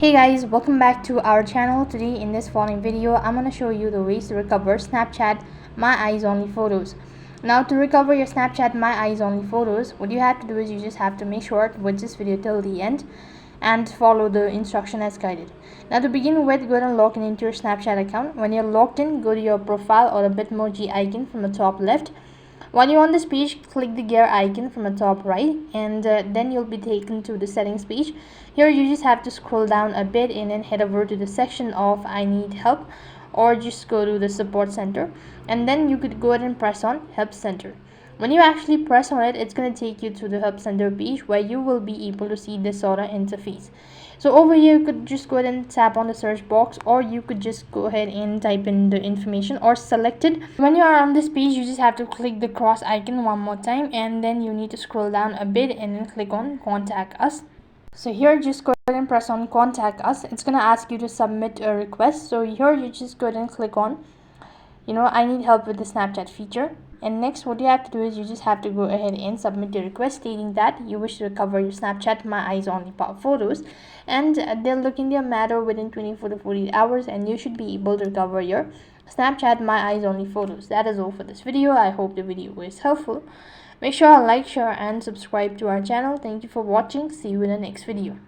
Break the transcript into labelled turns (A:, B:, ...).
A: Hey guys, welcome back to our channel. Today in this following video I'm going to show you the ways to recover Snapchat My Eyes Only photos. Now to recover your Snapchat My Eyes Only photos, what you have to do is you just have to make sure to watch this video till the end and follow the instruction as guided. Now to begin with, go ahead and log in into your Snapchat account. When you're logged in, go to your profile or the Bitmoji icon from the top left. While you're on this page, click the gear icon from the top right, and then you'll be taken to the settings page. Here you just have to scroll down a bit and then head over to the section of I need help, or just go to the support center, and then you could go ahead and press on help center. When you actually press on it, it's going to take you to the help center page where you will be able to see this sort of interface. So over here you could just go ahead and tap on the search box, or you could just go ahead and type in the information or select it. When you are on this page, you just have to click the cross icon one more time, and then you need to scroll down a bit and then click on contact us. So here just go ahead and press on contact us. It's going to ask you to submit a request. So here you just go ahead and click on I need help with the Snapchat feature. And next what you have to do is you just have to go ahead and submit your request stating that you wish to recover your Snapchat My Eyes Only photos, and they'll look in their matter within 24 to 48 hours, and you should be able to recover your Snapchat My Eyes Only photos. That is all for this video. I hope the video was helpful. Make sure to like, share and subscribe to our channel. Thank you for watching. See you in the next video.